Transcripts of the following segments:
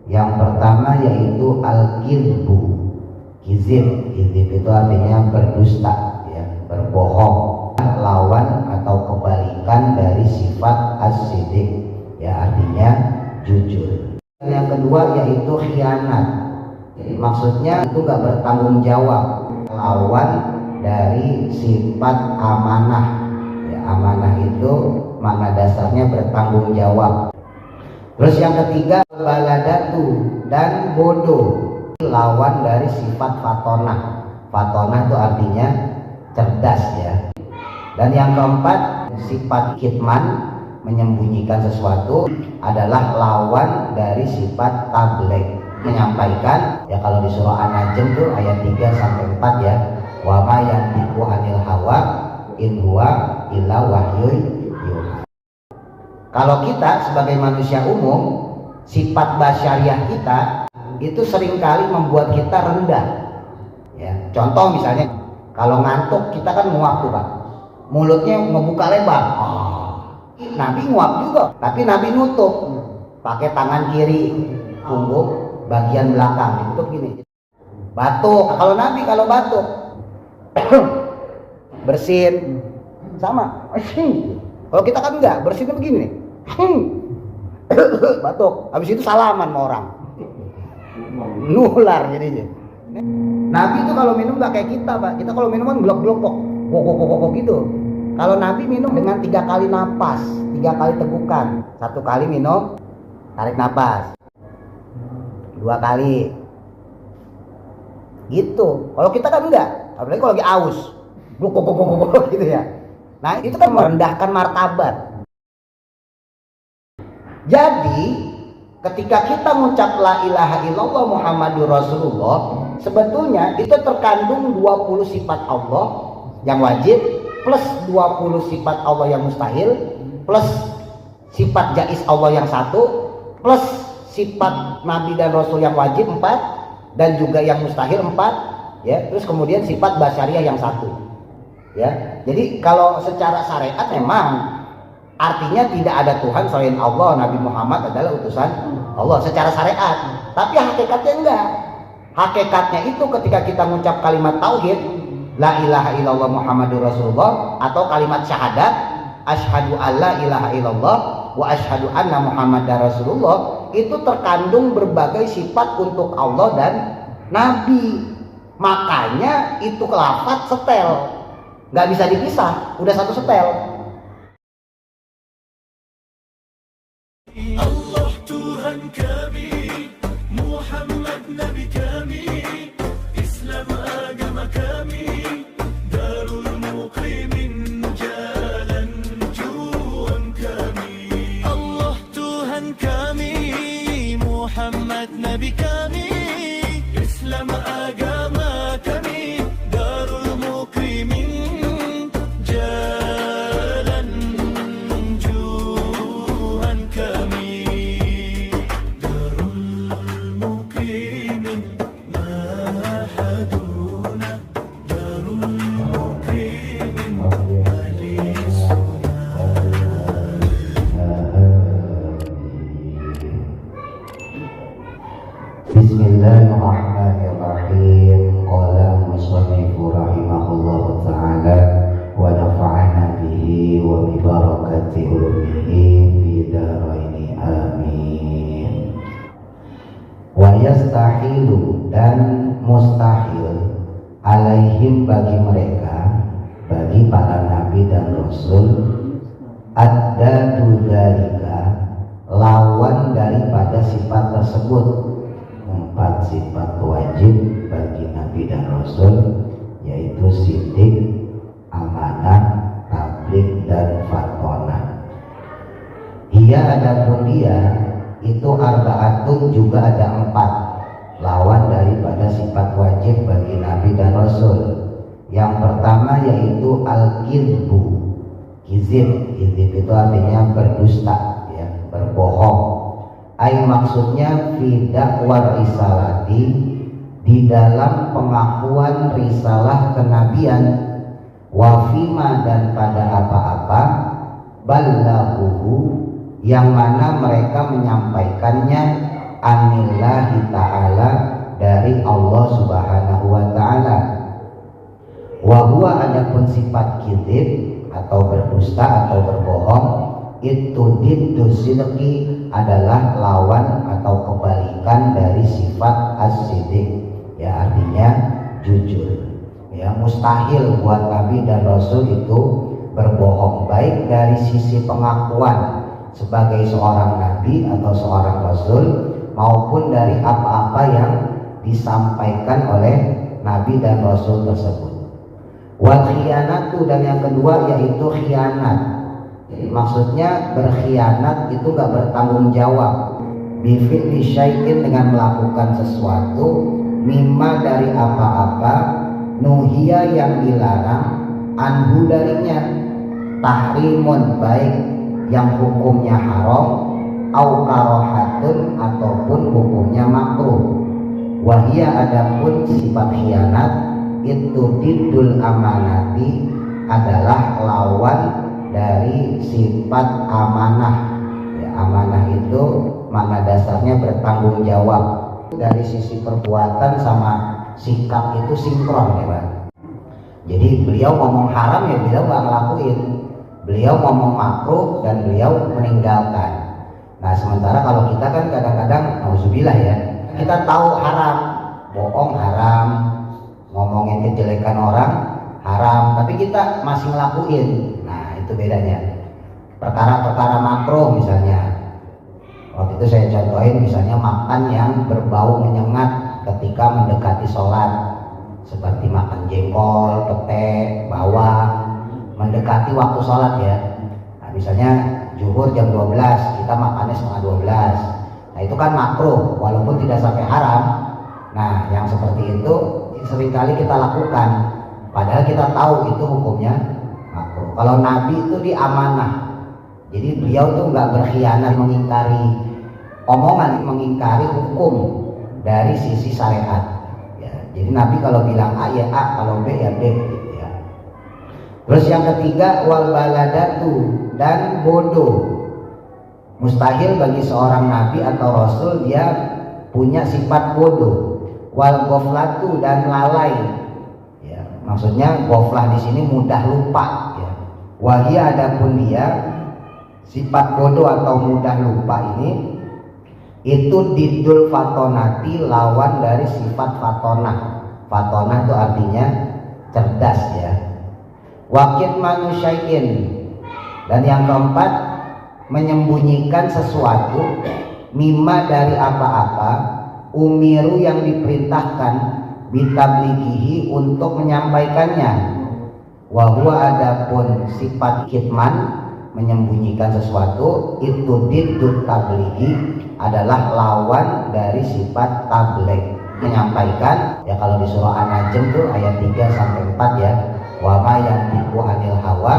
Yang pertama yaitu al-kizbu. Kizib itu artinya berdusta, ya, berbohong. Lawan atau kebalikan dari sifat as-sidik, ya, artinya jujur. Yang kedua yaitu khianat. Jadi maksudnya itu gak bertanggung jawab, lawan dari sifat amanah. Ya, amanah itu makna dasarnya bertanggung jawab. Terus yang ketiga baladatu dan bodoh, lawan dari sifat fatonah. Fatonah itu artinya cerdas, ya. Dan yang keempat sifat kitman, menyembunyikan sesuatu, adalah lawan dari sifat tabligh, menyampaikan. Ya, kalau di surah An-Najm tuh ayat 3 sampai 4, ya. Wa ma yantiqu anil hawa in huwa illa wahyun yuha. Kalau kita sebagai manusia umum, sifat basyariah kita itu seringkali membuat kita rendah, ya. Contoh misalnya kalau ngantuk kita kan nguap tuh, Pak, mulutnya ngebuka lebar. Nabi nguap juga, tapi Nabi nutup pakai tangan kiri punggung bagian belakang, ditutup gini. Batuk, kalau Nabi kalau batuk bersin sama. Kalau kita kan enggak, bersinnya begini nih. Batuk, habis itu salaman sama orang, nular jadinya. Nabi itu kalau minum nggak kayak kita, Pak. Kita kalau minum kan blok-blok kok gitu. Kalau Nabi minum dengan 3 kali napas, 3 kali tegukan. 1 kali minum, tarik napas, 2 kali gitu. Kalau kita kan enggak, apalagi kalau lagi aus, blok gitu, ya. Nah, itu kan merendahkan martabat. Jadi ketika kita mengucap la ilaha illallah Muhammadur Rasulullah, sebetulnya itu terkandung 20 sifat Allah yang wajib, plus 20 sifat Allah yang mustahil, plus sifat jaiz Allah yang 1, plus sifat Nabi dan Rasul yang wajib 4, dan juga yang mustahil 4, ya. Terus kemudian sifat basyariah yang 1, ya. Jadi kalau secara syariat memang artinya tidak ada Tuhan selain Allah, Nabi Muhammad adalah utusan Allah secara syariat. Tapi hakikatnya enggak. Hakikatnya itu ketika kita mengucap kalimat tauhid, la ilaha illallah Muhammadur Rasulullah, atau kalimat syahadat, asyhadu alla ilaha illallah wa asyhadu anna Muhammadar Rasulullah, itu terkandung berbagai sifat untuk Allah dan Nabi. Makanya itu lafaz setel, nggak bisa dipisah, udah satu setel. Allah Tuhan kami, Muhammad Nabi kami, Islam agama kami, Darul Muqimin jalan juang kami. Allah Tuhan kami, Muhammad Nabi kami, Islam agama kami, Darul Muqimin jalan juang kami. Darul Muqimin mahaduna, Darul Muqimin alisuna. Bismillahirrahmanirrahim. Qala musannifu rahimahullahu ta'ala wa nafa'ana bihi wa bi barakati ulumihi fi daraini amin. Wa yastahilu, dan mustahil, alaihim, bagi mereka, bagi para nabi dan rasul, addatu dzalika, lawan daripada sifat tersebut. 4 sifat wajib bagi nabi dan rasul, yaitu sidik, amanah, tabligh, dan fatonah. Ia adapun dia itu arbaatun, juga ada 4 lawan daripada sifat wajib bagi nabi dan rasul. Yang pertama yaitu al-kizbu. Kizib itu artinya berdusta, ya, berbohong. Maksudnya fi dakwar risalati, di dalam pengakuan risalah kenabian, wa fima, dan pada apa-apa, balaghuhu, yang mana mereka menyampaikannya, anillahi ta'ala, dari Allah subhanahu wa ta'ala. Wa huwa, adapun sifat kizib atau berdusta atau berbohong, itu diddu sidqi, adalah lawan atau kebalikan dari sifat as-siddiq, ya artinya jujur. Ya, mustahil buat Nabi dan Rasul itu berbohong, baik dari sisi pengakuan sebagai seorang Nabi atau seorang Rasul, maupun dari apa-apa yang disampaikan oleh Nabi dan Rasul tersebut. Wal khianatu, dan yang kedua yaitu khianat. Maksudnya berkhianat itu gak bertanggung jawab, bifi'li syai'in, dengan melakukan sesuatu, mimma, dari apa-apa, nuhiya, yang dilarang, anhu, darinya, tahrimun, baik yang hukumnya haram, au karohatun, ataupun hukumnya makruh. Wahia, adapun sifat khianat, itu diddul amanati, adalah lawan dari sifat amanah. Ya, amanah itu makna dasarnya bertanggung jawab. Dari sisi perbuatan sama sikap itu sinkron, ya Pak. Jadi beliau ngomong haram, ya beliau nggak ngelakuin. Beliau ngomong makruh dan beliau meninggalkan. Nah, sementara kalau kita kan kadang-kadang, nauzubillah ya, kita tahu haram, bohong haram, ngomongin kejelekan orang haram, tapi kita masih ngelakuin. Nah, itu bedanya. Perkara-perkara makruh misalnya, waktu itu saya contohin, misalnya makan yang berbau menyengat ketika mendekati sholat, seperti makan jengkol, pete, bawang, mendekati waktu sholat ya. Nah, misalnya zuhur jam 12, kita makannya setengah 12. Nah, itu kan makruh, walaupun tidak sampai haram. Nah, yang seperti itu seringkali kita lakukan, padahal kita tahu itu hukumnya makruh. Kalau Nabi itu diamanah, jadi beliau tuh nggak berkhianat, mengingkari omongan, mengingkari hukum dari sisi syariat. Ya, jadi Nabi kalau bilang A ya A, kalau B ya B. Gitu ya. Terus yang ketiga, wal baladatu, dan bodoh. Mustahil bagi seorang Nabi atau Rasul dia punya sifat bodoh. Wal ghaflatu, dan lalai. Ya, maksudnya ghaflah di sini mudah lupa. Ya. Wahia, adapun dia sifat bodoh atau mudah lupa ini, itu diddul fatonati, lawan dari sifat fatonah. Fatonah itu artinya cerdas ya. Wakit manusyai'in, dan yang keempat, menyembunyikan sesuatu, mimma, dari apa-apa, umiru, yang diperintahkan, bitablighihi, untuk menyampaikannya. Wahwa, adapun sifat kitman, menyembunyikan sesuatu, itu diddut tablighi, adalah lawan dari sifat tabligh, menyampaikan. Ya, kalau di surah An-Najm tuh ayat 3 sampai 4 ya. Wa ma yantiqu anil hawa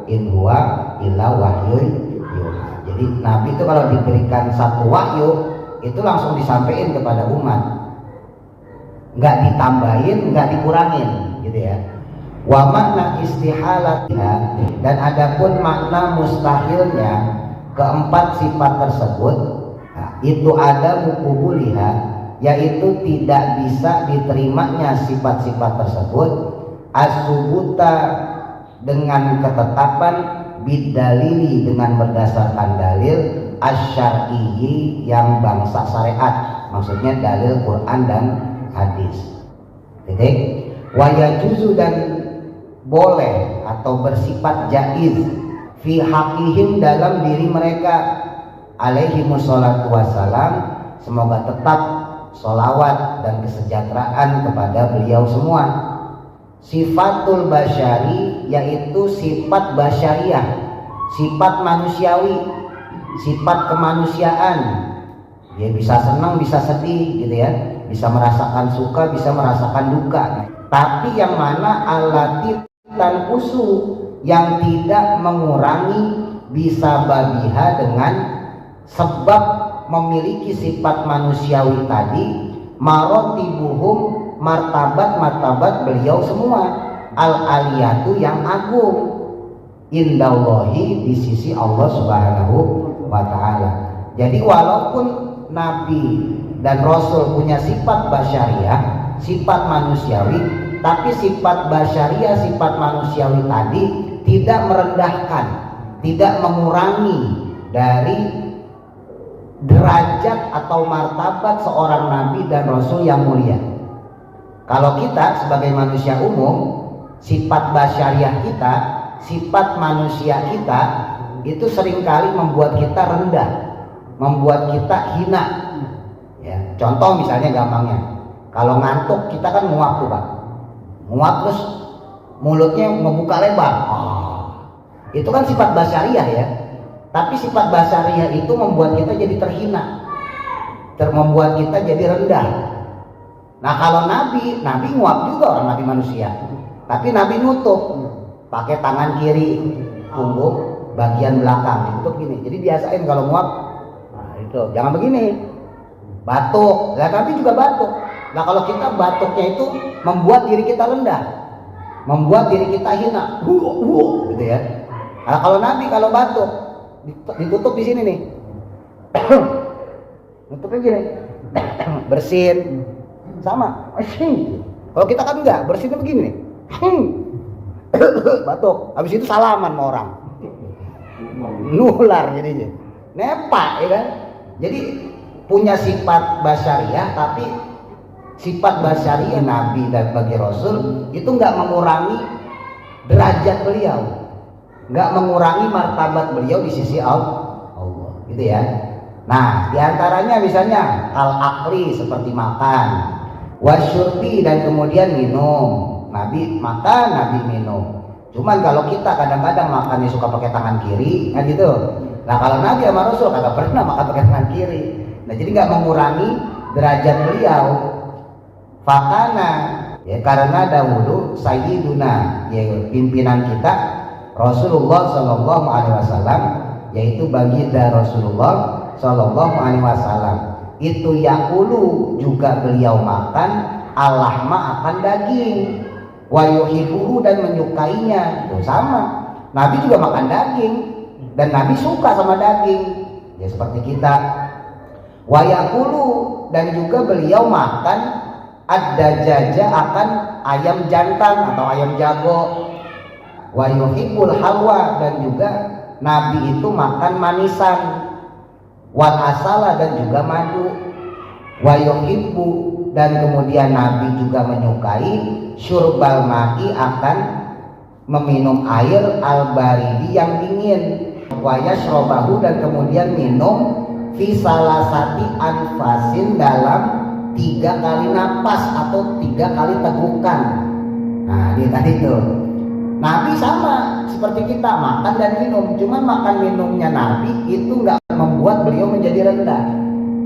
in huwa illa wahyun yuha. Jadi Nabi itu kalau diberikan satu wahyu itu langsung disampaikan kepada umat, nggak ditambahin, nggak dikurangin, gitu ya. Wa makna istihalatnya, dan adapun makna mustahilnya keempat sifat tersebut, nah, itu ada mukubuliha, yaitu tidak bisa diterimanya sifat-sifat tersebut, as-subuta, dengan ketetapan, bidalili, dengan berdasarkan dalil, asyariyyi, yang bangsa syariat, maksudnya dalil Quran dan hadis. Titik. Wa yajuzu, dan boleh atau bersifat jaiz, fi haqihim, dalam diri mereka, alaihi wassalatu wassalam, semoga tetap sholawat dan kesejahteraan kepada beliau semua. Sifatul basyari, yaitu sifat basyariah, sifat manusiawi, sifat kemanusiaan. Dia bisa senang, bisa sedih, gitu ya, bisa merasakan suka, bisa merasakan duka. Tapi yang mana alati tanqusu, yang tidak mengurangi, bisa babiha, dengan sebab memiliki sifat manusiawi tadi, marotibuhum, martabat beliau semua, al-aliyatu, yang agung, indallahi, di sisi Allah subhanahu wa ta'ala. Jadi walaupun Nabi dan Rasul punya sifat basyariah, sifat manusiawi, tapi sifat basyariah, sifat manusiawi tadi tidak merendahkan, tidak mengurangi dari derajat atau martabat seorang Nabi dan Rasul yang mulia. Kalau kita sebagai manusia umum, sifat basyariah kita, sifat manusia kita itu seringkali membuat kita rendah, membuat kita hina. Ya, contoh misalnya gampangnya, kalau ngantuk kita kan nguap tuh Pak, nguap terus mulutnya ngebuka lebar. Itu kan sifat basyariah ya. Tapi sifat basyariah itu membuat kita jadi terhina, membuat kita jadi rendah. Nah kalau Nabi nguap juga orang Nabi manusia, tapi Nabi nutup pakai tangan kiri punggung bagian belakang ditutup gini. Jadi biasain kalau nguap, nah itu jangan begini, batuk. Nah Nabi juga batuk. Nah kalau kita batuknya itu membuat diri kita rendah, membuat diri kita hina, gitu ya. Nah kalau Nabi kalau batuk ditutup di sini nih, tutupnya gini, bersin, sama. Kalau kita kan enggak, bersinnya begini nih, batuk, habis itu salaman sama orang, nular jadinya, nepak ya kan. Jadi punya sifat basyariah, tapi sifat basyariah Nabi dan bagi Rasul itu enggak mengurangi derajat beliau, nggak mengurangi martabat beliau di sisi Allah, gitu ya. Nah, diantaranya misalnya al-akli seperti makan, wasyurbi dan kemudian minum. Nabi makan, Nabi minum. Cuman kalau kita kadang-kadang makannya suka pakai tangan kiri, kan gitu. Nah kalau Nabi sama Rasul kagak pernah makan pakai tangan kiri. Nah jadi nggak mengurangi derajat beliau. Fakana, ya karena dahulu Sayyiduna, ya pimpinan kita Rasulullah Shallallahu Alaihi Wasallam, yaitu baginda Rasulullah Shallallahu Alaihi Wasallam, itu yakulu juga beliau makan al-lahma akan daging, wa yuhibbuhu dan menyukainya. Itu sama, Nabi juga makan daging dan Nabi suka sama daging, ya seperti kita. Wa yakulu dan juga beliau makan ad-dajaja akan ayam jantan atau ayam jago. Wa yuhibbul halwa dan juga Nabi itu makan manisan, wal asala dan juga madu. Wa yuhibbu dan kemudian Nabi juga menyukai syurbal ma'i akan meminum air al-baridi yang dingin. Wa yashrobahu dan kemudian minum fi salasati anfasin dalam 3 kali napas atau 3 kali tegukan. Nah ini tadi tuh Nabi sama seperti kita makan dan minum, cuman makan minumnya Nabi itu nggak membuat beliau menjadi rendah.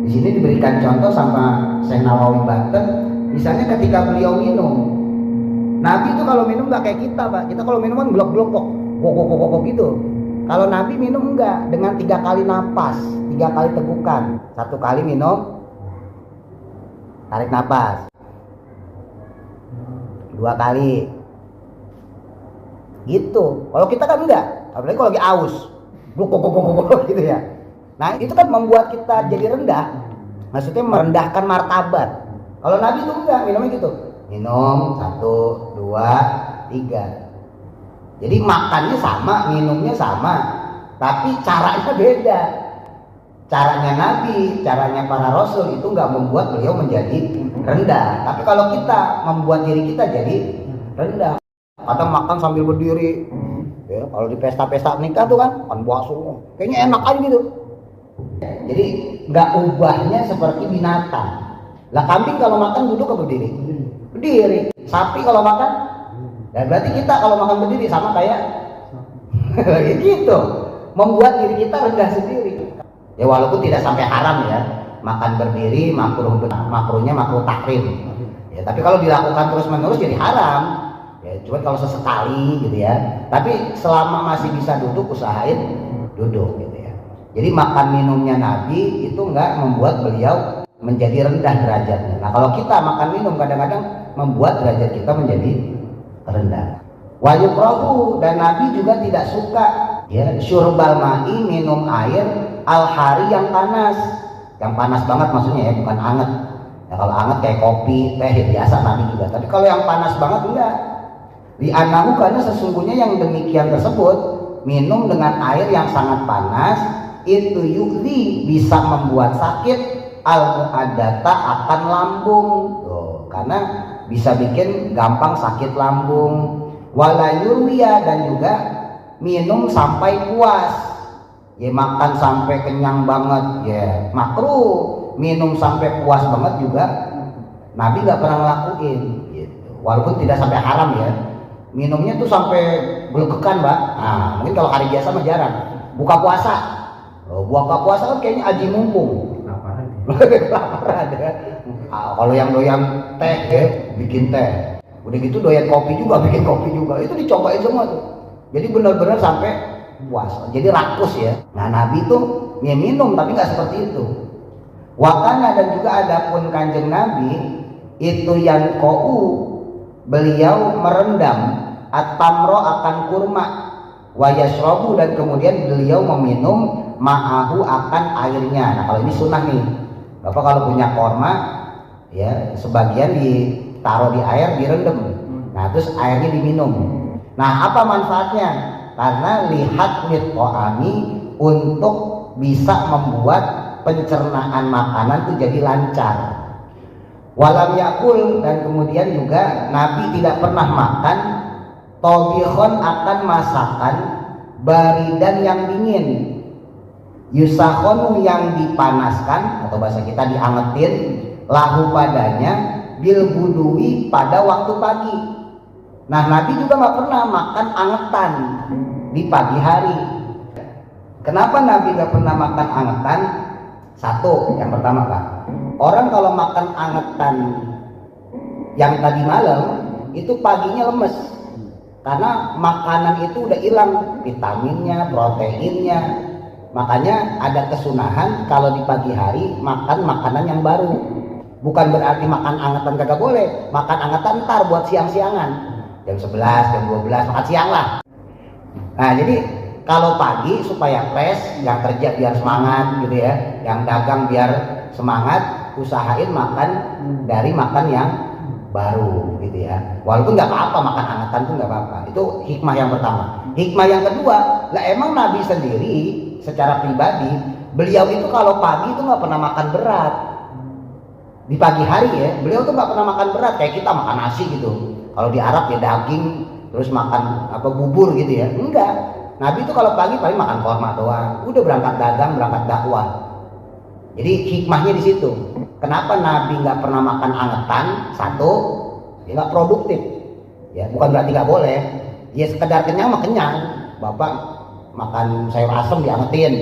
Di sini diberikan contoh sama Syekh Nawawi Banten, misalnya ketika beliau minum, Nabi itu kalau minum nggak kayak kita Pak, kita kalau minum kan blok-blok kok gitu. Kalau Nabi minum enggak, dengan 3 kali napas, 3 kali tegukan, 1 kali minum, tarik napas, 2 kali. Gitu. Kalau kita kan enggak, apalagi kalau lagi aus, gitu ya. Nah itu kan membuat kita jadi rendah, maksudnya merendahkan martabat. Kalau Nabi itu enggak, minumnya gitu, minum 1, 2, 3. Jadi makannya sama, minumnya sama, tapi caranya beda. Caranya Nabi, caranya para Rasul itu enggak membuat beliau menjadi rendah. Tapi kalau kita membuat diri kita jadi rendah. Kadang makan sambil berdiri, ya, kalau di pesta-pesta nikah tuh kan buah semua, kayaknya enak aja gitu. Jadi nggak ubahnya seperti binatang. Lah kambing kalau makan duduk ke berdiri, berdiri. Sapi kalau makan, dan berarti kita kalau makan berdiri sama kayak gitu, membuat diri kita rendah sendiri. Ya walaupun tidak sampai haram ya, makan berdiri makruhnya makruh tahrim. Ya tapi kalau dilakukan terus-menerus jadi haram. Ya, cuma kalau sesekali gitu ya. Tapi selama masih bisa duduk, usahain duduk gitu ya. Jadi makan minumnya Nabi itu enggak membuat beliau menjadi rendah derajatnya. Nah kalau kita makan minum kadang-kadang membuat derajat kita menjadi rendah. Wa yukrahu dan Nabi juga tidak suka ya syurbal ma'i minum air al-hari yang panas. Yang panas banget maksudnya ya, bukan anget. Ya kalau anget kayak kopi, teh ya biasa Nabi juga. Tapi kalau yang panas banget enggak. Li'annahu, karena sesungguhnya yang demikian tersebut, minum dengan air yang sangat panas itu yu'li, bisa membuat sakit al-mu'addata, akan lambung. Tuh, karena bisa bikin gampang sakit lambung. Wala yurwiya, dan juga minum sampai puas. Ya makan sampai kenyang banget ya makruh. Minum sampai puas banget juga Nabi nggak pernah ngelakuin gitu. Walaupun tidak sampai haram ya. Minumnya tuh sampai belegekan, Mbak. Nah, mungkin kalau hari biasa mah jarang. Buka puasa. Buka puasa kan kayaknya aji mumpung. Kelaparan ya. Kalau yang doyan teh ya, bikin teh. Udah gitu doyan kopi juga, bikin kopi juga. Itu dicobain semua tuh. Jadi benar-benar sampai puas. Jadi rakus ya. Nah, Nabi tuh minum tapi nggak seperti itu. Wakana, dan juga adapun kanjeng Nabi itu yang beliau merendam at-tamro, akan kurma, wa yashrabu, dan kemudian beliau meminum ma'ahu, akan airnya. Nah, kalau ini sunnah nih. Bapak kalau punya kurma ya, sebagian ditaruh di air, direndam. Nah, terus airnya diminum. Nah, apa manfaatnya? Karena lihat litqo'ami, untuk bisa membuat pencernaan makanan itu jadi lancar. Walam yakul, dan kemudian juga Nabi tidak pernah makan tobihon, akan masakan baridan yang dingin, yusahon, yang dipanaskan atau bahasa kita diangetin, lahu padanya, bil budui, pada waktu pagi. Nah, Nabi juga nggak pernah makan angetan di pagi hari. Kenapa Nabi nggak pernah makan angetan? Satu, yang pertama Pak, orang kalau makan angetan yang tadi malam itu paginya lemes, karena makanan itu udah hilang vitaminnya, proteinnya. Makanya ada kesunahan kalau di pagi hari makan makanan yang baru. Bukan berarti makan angetan kagak boleh, makan angetan ntar buat siang-siangan, jam 11, jam 12 makan siang lah. Nah, jadi kalau pagi supaya fresh, yang kerja biar semangat gitu ya, yang dagang biar semangat, usahain makan dari makan yang baru gitu ya. Walaupun nggak apa-apa makan angetan tuh nggak apa-apa. Itu hikmah yang pertama. Hikmah yang kedua, lah emang Nabi sendiri secara pribadi, beliau itu kalau pagi itu nggak pernah makan berat. Di pagi hari ya, beliau tuh nggak pernah makan berat kayak kita makan nasi gitu. Kalau di Arab ya daging, terus makan apa bubur gitu ya. Enggak. Nabi itu kalau pagi paling makan korma doang, udah berangkat dagang, berangkat dakwah. Jadi hikmahnya di situ. Kenapa Nabi nggak pernah makan angetan? Satu, dia nggak produktif. Ya, bukan berarti nggak boleh. Ya sekedar kenyang mah kenyang. Bapak makan sayur asem diangetin,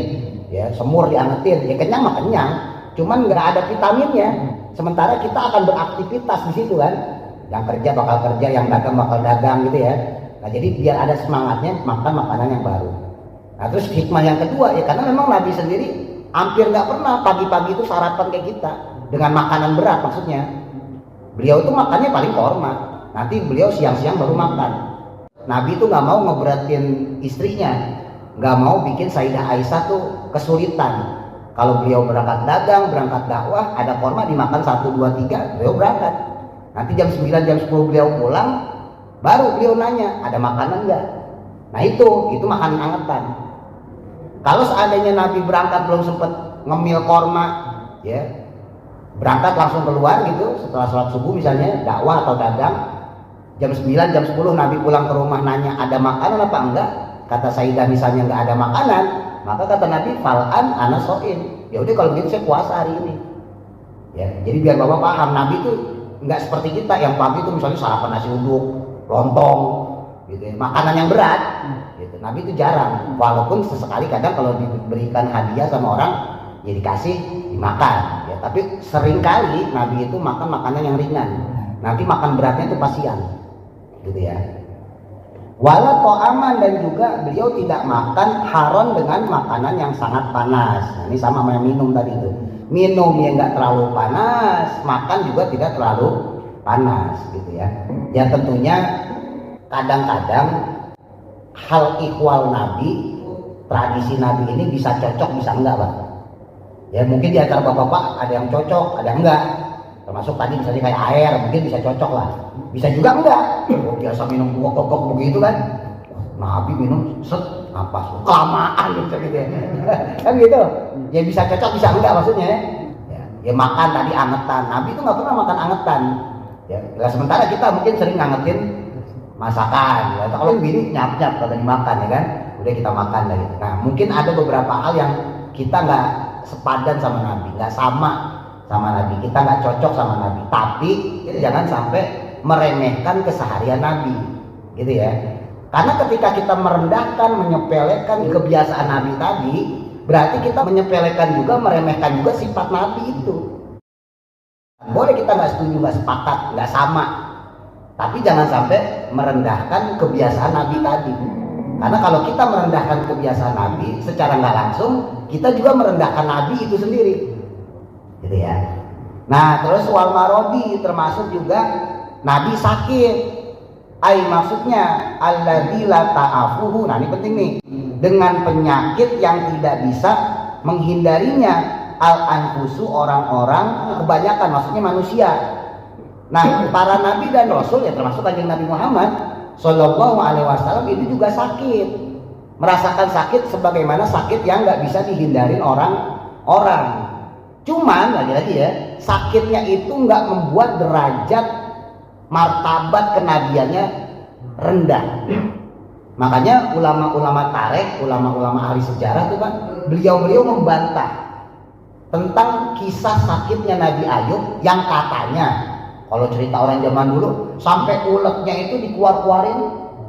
ya semur diangetin, ya kenyang mah kenyang. Cuman nggak ada vitaminnya. Sementara kita akan beraktivitas di situ kan. Yang kerja bakal kerja, yang dagang bakal dagang gitu ya. Nah, jadi biar ada semangatnya makan makanan yang baru. Nah, terus hikmah yang kedua ya, karena memang Nabi sendiri hampir nggak pernah pagi-pagi itu sarapan kayak kita dengan makanan berat maksudnya. Beliau itu makannya paling korma. Nanti beliau siang-siang baru makan. Nabi itu nggak mau ngeberatin istrinya, nggak mau bikin Sayyidah Aisyah tuh kesulitan. Kalau beliau berangkat dagang, berangkat dakwah, ada korma dimakan 1, 2, 3, beliau berangkat. Nanti jam 9, jam 10 beliau pulang, baru beliau nanya, ada makanan enggak? Nah itu makanan angetan. Kalau seandainya Nabi berangkat belum sempat ngemil korma, ya berangkat langsung keluar gitu, setelah sholat subuh misalnya, dakwah atau dagang, jam 9, jam 10 Nabi pulang ke rumah nanya, ada makanan apa enggak? Kata Sayyidah misalnya enggak ada makanan, maka kata Nabi, fal'an ana sho'in. Ya udah kalau gitu saya puasa hari ini. Ya, jadi biar Bapak paham, Nabi itu enggak seperti kita yang pagi itu misalnya sarapan nasi uduk, lontong gitu ya, makanan yang berat gitu. Nabi itu jarang, walaupun sesekali kadang kalau diberikan hadiah sama orang ya dikasih dimakan ya, tapi seringkali Nabi itu makan makanan yang ringan. Nanti makan beratnya itu pas siang gitu ya. Wala to'aman, dan juga beliau tidak makan haron dengan makanan yang sangat panas. Nah, ini sama sama yang minum tadi itu, minum yang nggak terlalu panas, makan juga tidak terlalu panas gitu ya. Ya tentunya kadang-kadang hal ikhwal Nabi, tradisi Nabi ini bisa cocok bisa enggak Pak. Ya mungkin di antara bapak-bapak ada yang cocok, ada yang enggak. Termasuk tadi misalnya kayak air, mungkin bisa cocok lah. Bisa juga enggak. Oh, biasa minum gok-gok begitu kan. Nabi minum set napas kelamaan gitu ya. Kan gitu. Ya bisa cocok, bisa enggak maksudnya. Ya makan tadi angetan. Nabi itu nggak pernah makan angetan. Ya, sementara kita mungkin sering ngangetin masakan. Ya, kalau gini nyap-nyap kalau dimakan ya kan. Udah kita makan lagi. Nah, mungkin ada beberapa hal yang kita nggak sepadan sama Nabi, nggak sama Nabi, kita nggak cocok sama Nabi. Tapi jangan sampai meremehkan keseharian Nabi, gitu ya. Karena ketika kita merendahkan, menyepelekan kebiasaan Nabi tadi, berarti kita menyepelekan juga, meremehkan juga sifat Nabi itu. Boleh kita nggak setuju, nggak sepakat, nggak sama, tapi jangan sampai merendahkan kebiasaan Nabi tadi. Karena kalau kita merendahkan kebiasaan Nabi, secara nggak langsung kita juga merendahkan Nabi itu sendiri, gitu ya. Nah, terus wal marodi termasuk juga Nabi sakit. Maksudnya alladzi la ta'afuhu. Nah, ini penting nih. Dengan penyakit yang tidak bisa menghindarinya, al-anfusu orang-orang, kebanyakan maksudnya manusia. Nah, para nabi dan rasul ya termasuk kanjeng Nabi Muhammad Shallallahu Alaihi Wasallam itu juga sakit, merasakan sakit sebagaimana sakit yang nggak bisa dihindarin orang-orang. Cuman lagi-lagi ya, sakitnya itu nggak membuat derajat martabat kenabiannya rendah. Makanya ulama-ulama tarikh, ulama-ulama ahli sejarah itu kan beliau-beliau membantah tentang kisah sakitnya Nabi Ayub yang katanya kalau cerita orang zaman dulu sampai uletnya itu dikeluar-keluarin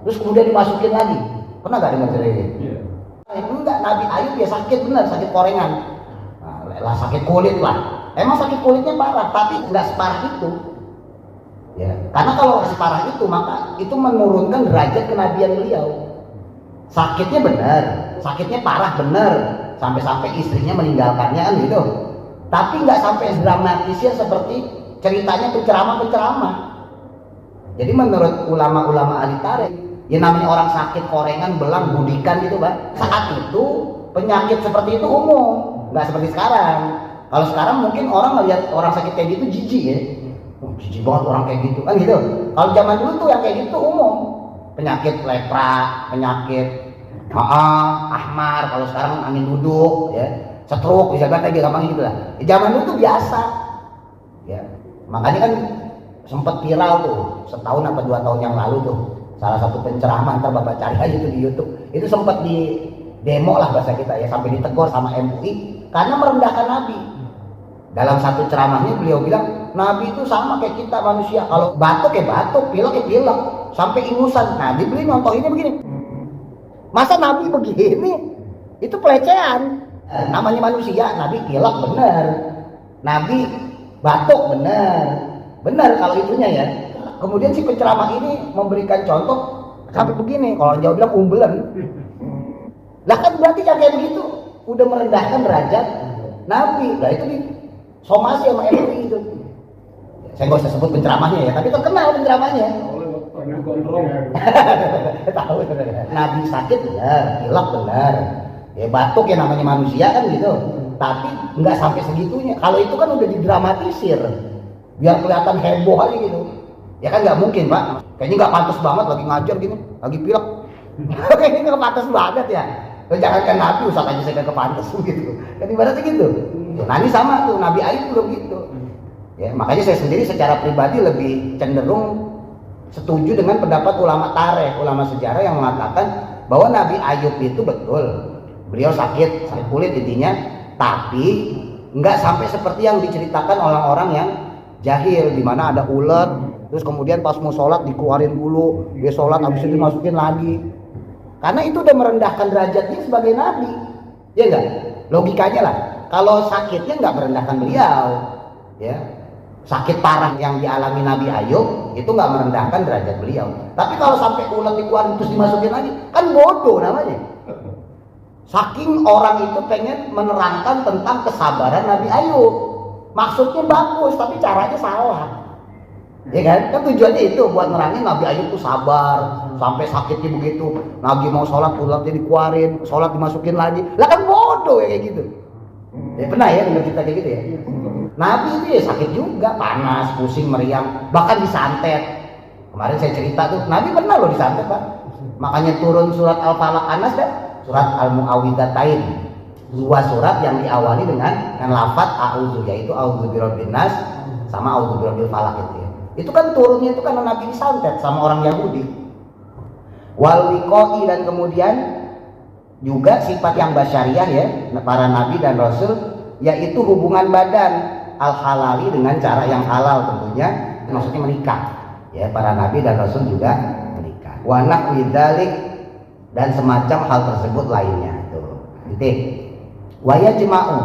terus kemudian dimasukin lagi. Pernah gak dengar cerita ini? Yeah. Enggak, Nabi Ayub ya sakit benar, sakit korengan. Nah, sakit kulit lah. Emang sakit kulitnya parah, tapi nggak separah itu. Ya, karena kalau separah itu maka itu menurunkan derajat kenabian beliau. Sakitnya benar, sakitnya parah benar, sampai-sampai istrinya meninggalkannya kan gitu. Tapi nggak sampai dramatisnya seperti ceritanya penceramah-penceramah. Jadi menurut ulama-ulama ahli tarikh, ya namanya orang sakit korengan, belang, budikan gitu, Pak. Saat itu penyakit seperti itu umum, nggak seperti sekarang. Kalau sekarang mungkin orang melihat orang sakit kayak gitu jijik ya. Jijik banget orang kayak gitu kan gitu. Kalau zaman dulu tuh yang kayak gitu umum. Penyakit lepra, penyakit ahmar, kalau sekarang angin duduk ya, stroke bisa kata gampang gitu lah. Zaman dulu tuh biasa. Ya. Makanya kan sempat viral tuh setahun apa 2 tahun yang lalu tuh salah satu penceramah, ntar Bapak cari aja tuh di YouTube. Itu sempat di demo lah bahasa kita ya, sampai ditegur sama MUI karena merendahkan Nabi. Dalam satu ceramahnya beliau bilang Nabi itu sama kayak kita manusia, kalau batuk ya batuk, pilek ya pilek, sampai ingusan. Nah, dibeli nyontohinnya begini. Masa Nabi begini? Itu pelecehan. Namanya manusia, Nabi pilek benar, Nabi batuk benar kalau itunya ya. Kemudian si penceramah ini memberikan contoh sampai begini, kalau jauh bilang umbelan. Lah kan berarti yang kayak begitu udah merendahkan derajat Nabi. Lah itu somasi sama MUI itu. Saya nggak usah sebut penceramahnya ya, tapi terkenal penceramahnya. Tahu Nabi sakit benar, pilek benar, ya batuk ya namanya manusia kan gitu. Tapi nggak sampai segitunya. Kalau itu kan udah didramatisir, biar kelihatan heboh aja gitu. Ya kan nggak mungkin Pak. Kayaknya nggak pantas banget lagi ngajar gini, lagi pilek. Kayaknya nggak pantas banget ya. Jangan kan Nabi, usah aja saya nggak pantas gitu. Kan ibaratnya gitu. Nah ini sama tuh, Nabi Ayub juga begitu. Ya, makanya saya sendiri secara pribadi lebih cenderung setuju dengan pendapat ulama tarikh, ulama sejarah yang mengatakan bahwa Nabi Ayub itu betul beliau sakit kulit intinya, tapi nggak sampai seperti yang diceritakan orang-orang yang jahil, di mana ada ulet, terus kemudian pas mau sholat dikeluarin dulu, dia sholat habis itu dimasukin lagi. Karena itu udah merendahkan derajatnya sebagai Nabi, ya enggak? Logikanya lah. Kalau sakitnya nggak merendahkan beliau, ya. Sakit parah yang dialami Nabi Ayub itu nggak merendahkan derajat beliau. Tapi kalau sampai ulet dikeluarin terus dimasukin lagi, kan bodoh namanya. Saking orang itu pengen menerangkan tentang kesabaran Nabi Ayub. Maksudnya bagus, tapi caranya salah. Ya kan? Kan tujuannya itu buat nerangin Nabi Ayub itu sabar sampai sakitnya begitu. Nabi mau sholat uletnya dikeluarin, sholat dimasukin lagi. Lah kan bodoh ya kayak gitu. Ya pernah ya dengar cerita kayak gitu ya. Nabi itu ya sakit juga, panas, pusing, meriang, bahkan disantet. Kemarin saya cerita tuh, Nabi pernah loh disantet Pak. Makanya turun surat Al-Falaq Anas dan surat Al-Mu'awwidhatain. Dua surat yang diawali dengan lafaz a'udzu, yaitu a'udzu birabbin nas sama a'udzu birabbil falaq itu ya. Itu kan turunnya itu karena Nabi disantet sama orang Yahudi. Wal liqa'i, dan kemudian juga sifat yang basyariah ya para nabi dan rasul, yaitu hubungan badan al-halali dengan cara yang halal tentunya, maksudnya menikah ya. Para nabi dan rasul juga menikah. Wa nahwi dzalik, dan semacam hal tersebut lainnya. Tuh. Titik. Wa yajma'u,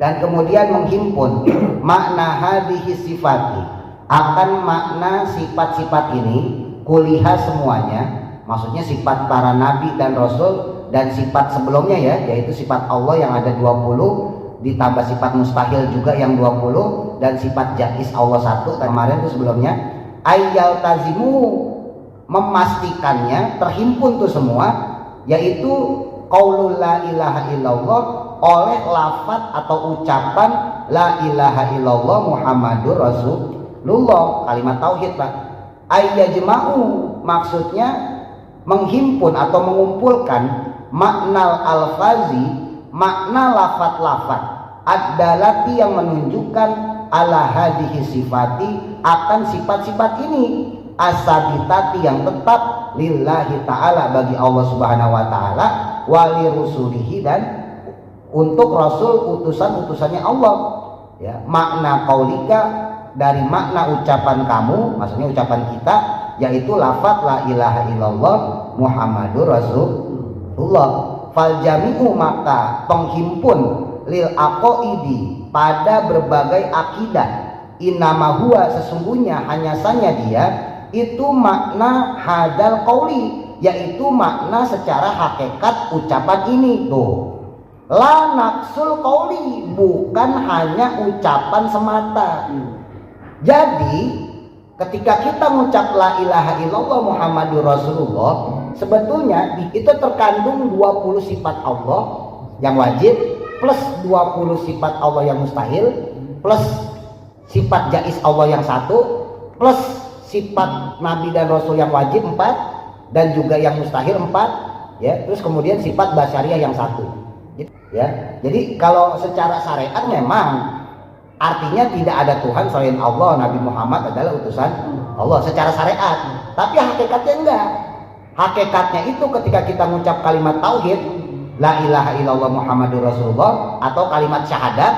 dan kemudian menghimpun makna hadhihi sifati, akan makna sifat-sifat ini, kuliha semuanya, maksudnya sifat para nabi dan rasul dan sifat sebelumnya ya, yaitu sifat Allah yang ada 20 ditambah sifat mustahil juga yang 20 dan sifat jaiz Allah 1 kemarin itu sebelumnya. Ayyal tazimu, memastikannya terhimpun tuh semua, yaitu qaulul la ilaha illallah, oleh lafaz atau ucapan la ilaha illallah Muhammadur Rasulullah, kalimat tauhid Pak. Ayyajma'u, maksudnya menghimpun atau mengumpulkan makna alfazi, makna lafaz-lafaz ad-dalati yang menunjukkan ala hadhihi sifati, akan sifat-sifat ini, as-sabitati yang tetap, lillahi ta'ala, bagi Allah subhanahu wa ta'ala, wali rusulihi, dan untuk rasul utusan-utusannya Allah ya. Makna qaulika, dari makna ucapan kamu, maksudnya ucapan kita, yaitu lafaz la ilaha illallah Muhammadur Rasulullah. Fal jami'u, maka penghimpun, lil aqaidi, pada berbagai akidah, innama huwa, sesungguhnya hanya saja dia, itu makna hadal qauli, yaitu makna secara hakikat ucapan ini. Tuh, la naqsul qauli, bukan hanya ucapan semata. Jadi ketika kita mengucap la ilaha illallah Muhammadur Rasulullah, sebetulnya itu terkandung 20 sifat Allah yang wajib, plus 20 sifat Allah yang mustahil, plus sifat jaiz Allah yang 1, plus sifat nabi dan rasul yang wajib 4, dan juga yang mustahil 4 ya. Terus kemudian sifat basyariah yang 1 ya. Jadi kalau secara syariat memang artinya tidak ada Tuhan selain Allah, Nabi Muhammad adalah utusan Allah secara syariat. Tapi hakikatnya enggak. Hakikatnya itu ketika kita mengucap kalimat tauhid, la ilaha illallah Muhammadur Rasulullah, atau kalimat syahadat,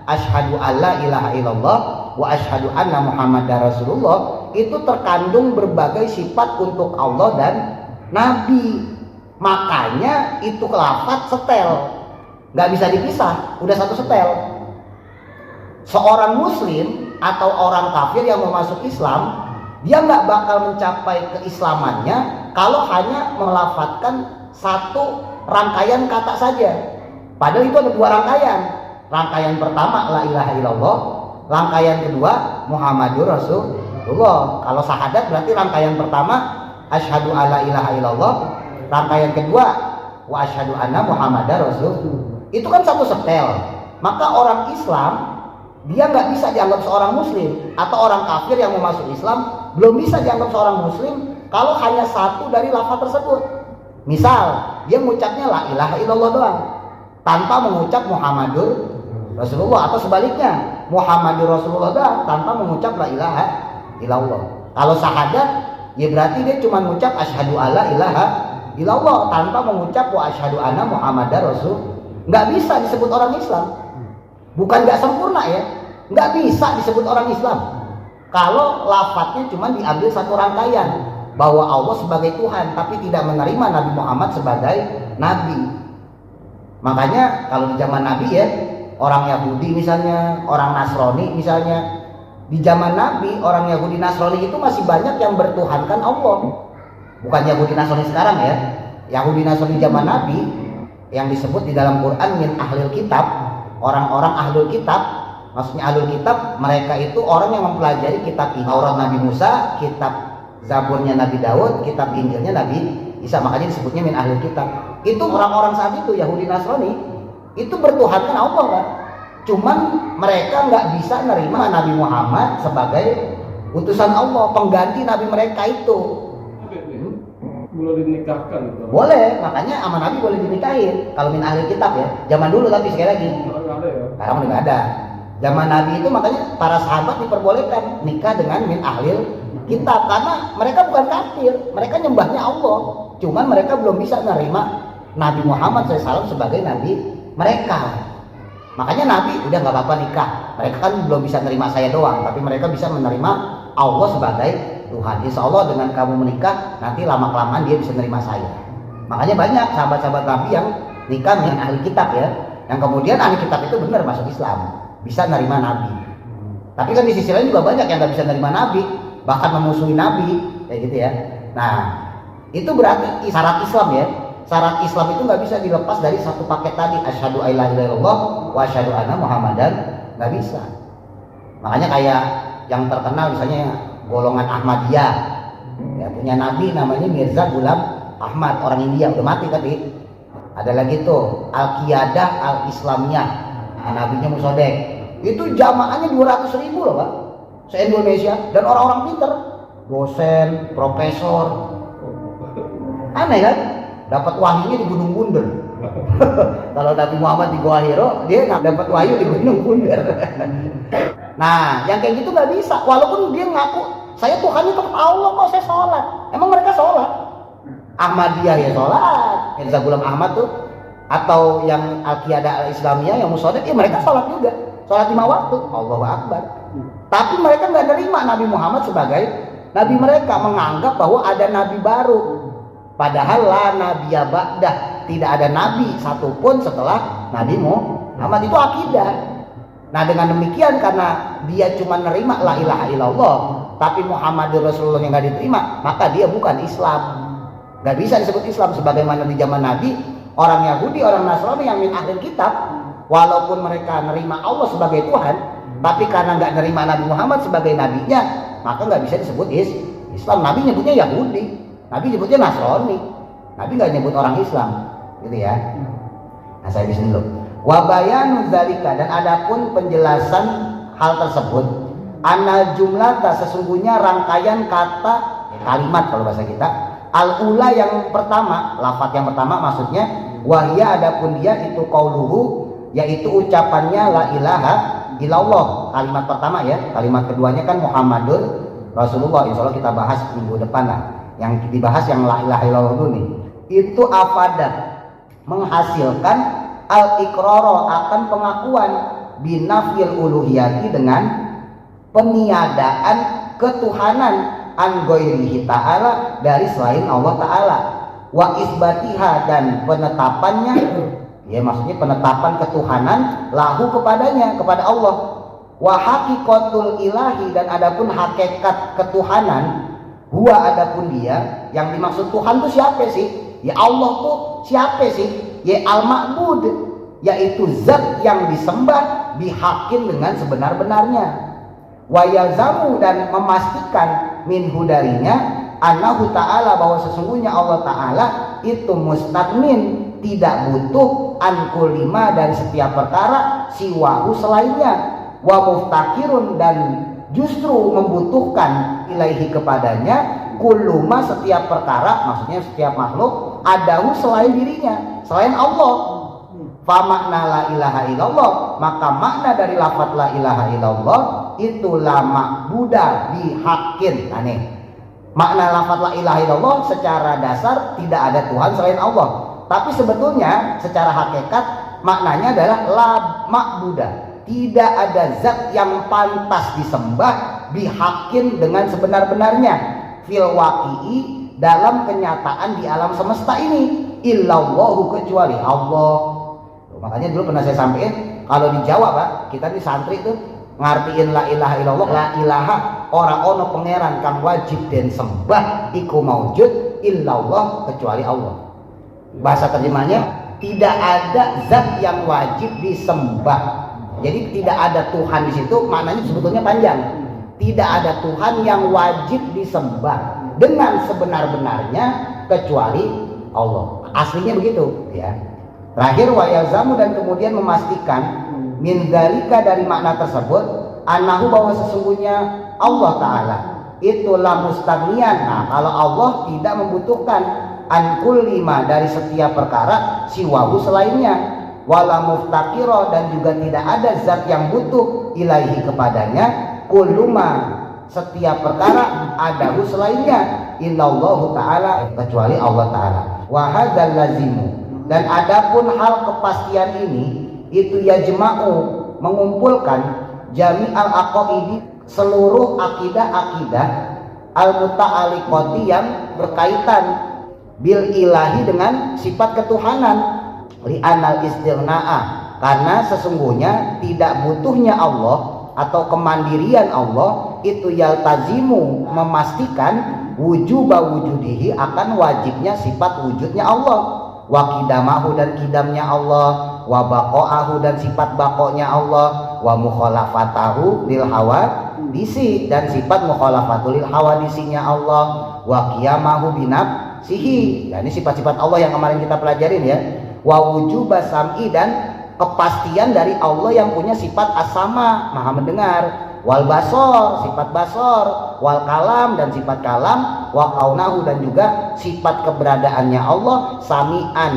asyhadu alla ilaha illallah wa asyhadu anna Muhammadar Rasulullah, itu terkandung berbagai sifat untuk Allah dan Nabi. Makanya itu lafaz setel, nggak bisa dipisah, udah satu setel. Seorang muslim atau orang kafir yang mau masuk Islam, dia nggak bakal mencapai keislamannya kalau hanya melafatkan satu rangkaian kata saja. Padahal itu ada 2 rangkaian. Rangkaian pertama la ilaha illallah, rangkaian kedua Muhammadur Rasulullah. Kalau syahadat berarti rangkaian pertama asyhadu alla ilaha illallah, rangkaian kedua wa asyhadu anna Muhammadar Rasul. Itu kan satu setel. Maka orang Islam dia nggak bisa dianggap seorang muslim, atau orang kafir yang mau masuk Islam belum bisa dianggap seorang muslim kalau hanya satu dari lafaz tersebut. Misal dia mengucapnya la ilaha illallah doang tanpa mengucap Muhammadur Rasulullah, atau sebaliknya Muhammadur Rasulullah doang tanpa mengucap la ilaha illallah. Kalau syahadat ya berarti dia cuma mengucap asyhadu alla ilaha illallah tanpa mengucap wa asyhadu anna Muhammadar Rasul. Nggak bisa disebut orang Islam. Bukan nggak sempurna ya, nggak bisa disebut orang Islam kalau lafadznya cuma diambil satu rangkaian, bahwa Allah sebagai Tuhan tapi tidak menerima Nabi Muhammad sebagai Nabi. Makanya kalau di zaman Nabi ya, orang Yahudi misalnya, orang Nasrani misalnya, di zaman Nabi orang Yahudi Nasrani itu masih banyak yang bertuhankan Allah. Bukan Yahudi Nasrani sekarang ya. Yahudi Nasrani zaman Nabi yang disebut di dalam Quran min ahlil kitab, orang-orang ahlul kitab. Maksudnya ahlul kitab, mereka itu orang yang mempelajari kitab Taurat Nabi Musa, kitab Zaburnya Nabi Daud, kitab Injilnya Nabi Isa. Makanya disebutnya min ahlul kitab. Itu orang-orang saat itu Yahudi Nasrani itu bertuhankan Allah kan. Cuman mereka nggak bisa nerima Nabi Muhammad sebagai utusan Allah, pengganti Nabi mereka itu. Boleh dinikahkan gitu. Boleh, makanya sama Nabi boleh dinikahin. Kalau min ahli kitab ya, zaman dulu tapi sekali lagi. Sekarang nggak ada ya. Sekarang udah nggak ada. Zaman Nabi itu makanya para sahabat diperbolehkan nikah dengan min ahli kitab karena mereka bukan kafir, mereka nyembahnya Allah. Cuman mereka belum bisa menerima Nabi Muhammad SAW sebagai Nabi mereka. Makanya Nabi udah nggak apa-apa nikah. Mereka kan belum bisa menerima saya doang, tapi mereka bisa menerima Allah sebagai Tuhan. Insya Allah dengan kamu menikah nanti lama-kelamaan dia bisa menerima saya. Makanya banyak sahabat-sahabat Nabi yang nikah dengan ahli kitab ya, yang kemudian ahli kitab itu benar masuk Islam, bisa menerima Nabi. Tapi kan di sisi lain juga banyak yang nggak bisa menerima Nabi, bahkan memusuhi Nabi kayak gitu ya. Nah itu berarti syarat Islam ya. Syarat Islam itu nggak bisa dilepas dari satu paket tadi, asyhadu an la ilaha illallah wa asyhadu anna muhammadan, nggak bisa. Makanya kayak yang terkenal misalnya golongan Ahmadiyah ya, punya nabi namanya Mirza Ghulam Ahmad, orang India, udah mati tapi ada lagi tuh Al-Qiyadah Al-Islamiyah, nabinya Musodek, itu jamaahnya 200.000 loh Pak, se-Indonesia, dan orang-orang pinter, dosen, profesor. Aneh kan, dapat wahyunya di Gunung Bunder. Kalau Nabi Muhammad di Goa Hiro, dia nggak dapat wahyu di Gunung Bunder. Nah, yang kayak gitu nggak bisa. Walaupun dia ngaku, saya Tuhannya tetap Allah kok, saya sholat. Emang mereka sholat? Ahmadiyah ya sholat. Mirza Ghulam Ahmad tuh, atau yang Al-Qiyadah Al-Islamiyah, yang Musodek, ya mereka sholat juga. Sholat 5 waktu. Allahu Akbar. Tapi mereka nggak nerima Nabi Muhammad sebagai Nabi mereka, menganggap bahwa ada Nabi baru. Padahal la nabiyya ba'dah, tidak ada nabi satupun setelah Nabi Muhammad, itu akidah. Nah dengan demikian karena dia cuma nerima la ilaha illallah, tapi Muhammadur Rasulullah yang nggak diterima, maka dia bukan Islam. Nggak bisa disebut Islam. Sebagaimana di zaman Nabi, orang Yahudi, orang Nasrani yang min ahlil kitab, walaupun mereka nerima Allah sebagai Tuhan, tapi karena nggak nerima Nabi Muhammad sebagai nabinya, maka nggak bisa disebut Islam. Nabi nyebutnya Yahudi, Nabi nyebutnya Nasrani, Nabi nggak nyebut orang Islam, gitu ya. Nah saya bisa dulu. Wabayanu zalika, dan adapun penjelasan hal tersebut, anal jumlata, sesungguhnya rangkaian kata kalimat kalau bahasa kita, al-ula yang pertama, lafaz yang pertama maksudnya, wahya adapun dia itu qauluhu, yaitu ucapannya la ilaha illallah, kalimat pertama ya. Kalimat keduanya kan Muhammadur Rasulullah, insya Allah kita bahas minggu depan lah. Yang dibahas yang la ilaha illallah dulu nih. Itu afada, menghasilkan al-iqraro, akan pengakuan binafil uluhiyati, dengan peniadaan ketuhanan an ghairihi ta'ala, dari selain Allah ta'ala, wa isbatiha, dan penetapannya ya maksudnya penetapan ketuhanan lahu kepadanya, kepada Allah, wa haqiqatul ilahi, dan adapun hakikat ketuhanan, huwa adapun dia, yang dimaksud Tuhan itu siapa sih? Ya Allah tuh siapa sih? Ya al-ma'bud, yaitu zat yang disembah, bihakin, dengan sebenar-benarnya. Wa yalzamu, dan memastikan, minhu darinya, annahu ta'ala, bahwa sesungguhnya Allah ta'ala itu mustaqmin, tidak butuh, an kulima, dari setiap perkara, siwahu, selainnya, wa muftakirun, dan justru membutuhkan, ilaihi, kepadanya, kuluma, setiap perkara, maksudnya setiap makhluk, adahu, selain dirinya, selain Allah. Fa makna la ilaha illallah, maka makna dari lafaz la ilaha illallah itu la ma'buda bihaqqin. Nah nih, makna lafaz la ilaha illallah secara dasar tidak ada Tuhan selain Allah, tapi sebetulnya secara hakikat maknanya adalah la ma'buda, tidak ada zat yang pantas disembah, bihaqqin, dengan sebenar-benarnya, fil waqi'i, dalam kenyataan di alam semesta ini, illallahu, kecuali Allah. Makanya dulu pernah saya sampaikan, kalau di Jawa Pak, kita di santri itu ngartiin la ilaha illallah, la ilaha ora ono pangeran kang wajib den sembah iku maujud illallah, kecuali Allah. Bahasa terjemahnya, tidak ada zat yang wajib disembah. Jadi tidak ada Tuhan di situ, maknanya sebetulnya panjang. Tidak ada Tuhan yang wajib disembah dengan sebenar-benarnya kecuali Allah. Aslinya begitu ya. Terakhir wa yalzamu, dan kemudian memastikan, min dzalika dari makna tersebut annahu bahwa sesungguhnya Allah Ta'ala itulah mustaghniyan. Nah, kalau Allah tidak membutuhkan an kulli ma dari setiap perkara siwahu selainnya, wala muftaqira dan juga tidak ada zat yang butuh ilaihi kepadanya, kulluma setiap perkara adahu selainnya, illallahu ta'ala kecuali Allah Ta'ala. Wa hadzal lazimu dan adapun hal kepastian ini itu yajma'u mengumpulkan jami'al aqaidi seluruh akidah-akidah al-muta'alliqati yang berkaitan bil ilahi dengan sifat ketuhanan, li anal istighnaa karena sesungguhnya tidak butuhnya Allah atau kemandirian Allah itu yaltazimu memastikan wujuba wujudihi akan wajibnya sifat wujudnya Allah, wa qidamahu dan qidamnya Allah, wa baqa'ahu dan sifat baqonya Allah, wa mukhalafatahu lil hawadisi dan sifat mukhalafatul lil hawadisinya Allah, wa qiyamahu binafsihi. Nah, ini sifat-sifat Allah yang kemarin kita pelajarin ya. Wa wujuba sam'i dan kepastian dari Allah yang punya sifat as-sama, maha mendengar, wal basor sifat basor, wal kalam dan sifat kalam, wa kaunahu dan juga sifat keberadaannya Allah sami'an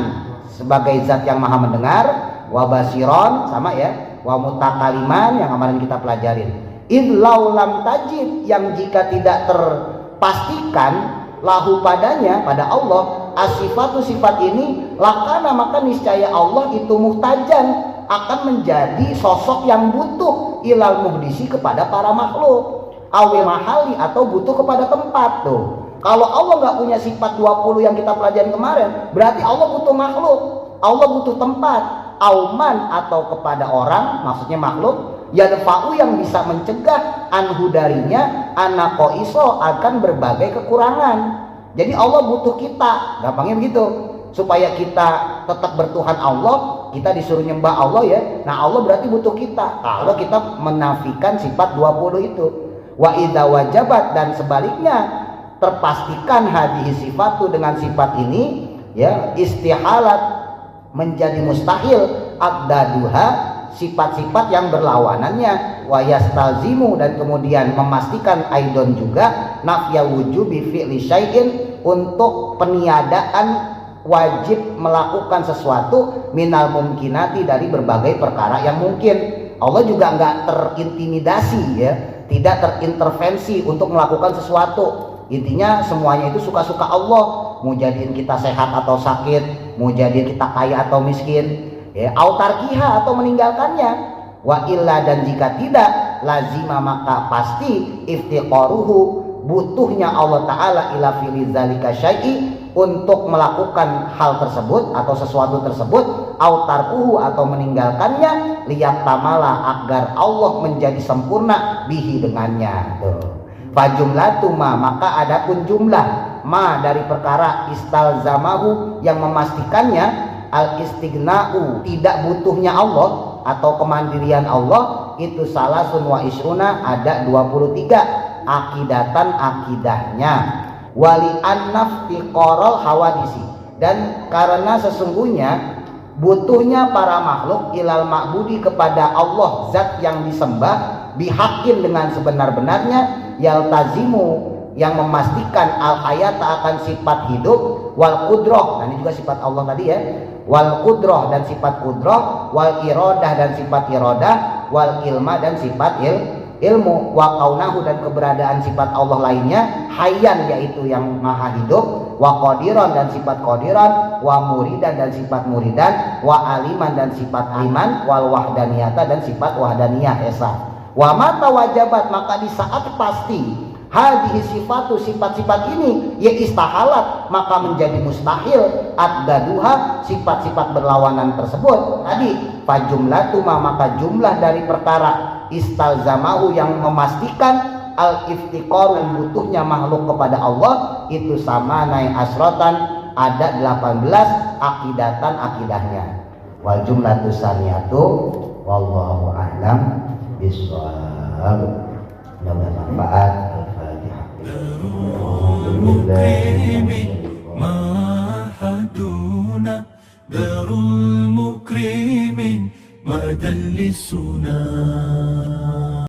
sebagai zat yang maha mendengar, wa basiron sama ya, wa mutakaliman yang kemarin kita pelajarin. Idlau lam tajid yang jika tidak terpastikan lahu padanya pada Allah asifatu sifat ini lakana maka niscaya Allah itu muhtajan akan menjadi sosok yang butuh ilal muhdisi kepada para makhluk awi mahali atau butuh kepada tempat. Tuh kalau Allah nggak punya sifat 20 yang kita pelajari kemarin berarti Allah butuh makhluk, Allah butuh tempat, auman atau kepada orang maksudnya makhluk yadfa'u yang bisa mencegah anhu darinya anakoiso akan berbagai kekurangan. Jadi Allah butuh kita, gampangnya begitu, supaya kita tetap bertuhan Allah, kita disuruh nyembah Allah ya. Nah Allah berarti butuh kita. Kalau kita menafikan sifat 20 itu, wa idza wajabat dan sebaliknya terpastikan hadhihi sifatu dengan sifat ini ya istihalat menjadi mustahil addaduha sifat-sifat yang berlawanannya, wa yastalzimu dan kemudian memastikan aidon juga nafya wujubi fi'li syai'in untuk peniadaan wajib melakukan sesuatu minal mumkinati dari berbagai perkara yang mungkin. Allah juga nggak terintimidasi ya, tidak terintervensi untuk melakukan sesuatu. Intinya semuanya itu suka-suka Allah, mau jadiin kita sehat atau sakit, mau jadiin kita kaya atau miskin ya, autarkiha atau meninggalkannya, wa illa dan jika tidak lazima maka pasti iftiqaruhu butuhnya Allah Ta'ala ila fili zalika syai'i untuk melakukan hal tersebut atau sesuatu tersebut, autarkuhu atau meninggalkannya, liyat tamala agar Allah menjadi sempurna bihi dengannya. Fajumlatu ma maka adapun jumlah ma dari perkara istalzamahu yang memastikannya al-istighna'u tidak butuhnya Allah atau kemandirian Allah itu salasun wa isruna ada 23 akidatan akidahnya wali annaftiqoral hawadisi dan karena sesungguhnya butuhnya para makhluk ilal ma'budi kepada Allah zat yang disembah bihakin dengan sebenar-benarnya yaltazimu yang memastikan al-hayata akan sifat hidup wal qudroh, nah ini juga sifat Allah tadi ya, wal qudroh dan sifat qudroh, wal irodah dan sifat irodah, wal ilma dan sifat ilmu, wa kaunahu dan keberadaan sifat Allah lainnya, hayyan yaitu yang maha hidup, wa qadiran dan sifat qadiran, wa muridan dan sifat muridan, wa aliman dan sifat aliman, wal wahdaniyata dan sifat wahdaniyah esa. Wa mata wajabat maka di saat pasti hadhihi sifatu sifat-sifat ini ya istahalat maka menjadi mustahil addaduha sifat-sifat berlawanan tersebut tadi fajumlatu maka jumlah dari perkara istalzamahu yang memastikan al-iftiqaru butuhnya makhluk kepada Allah itu sama naik asrotan ada 18 akidatan akidahnya wal jumlatu saniyatu wallahu a'lam bishawab. Mudah-mudahan manfaat. المكرم معهدنا دار المكرمين مدلسنا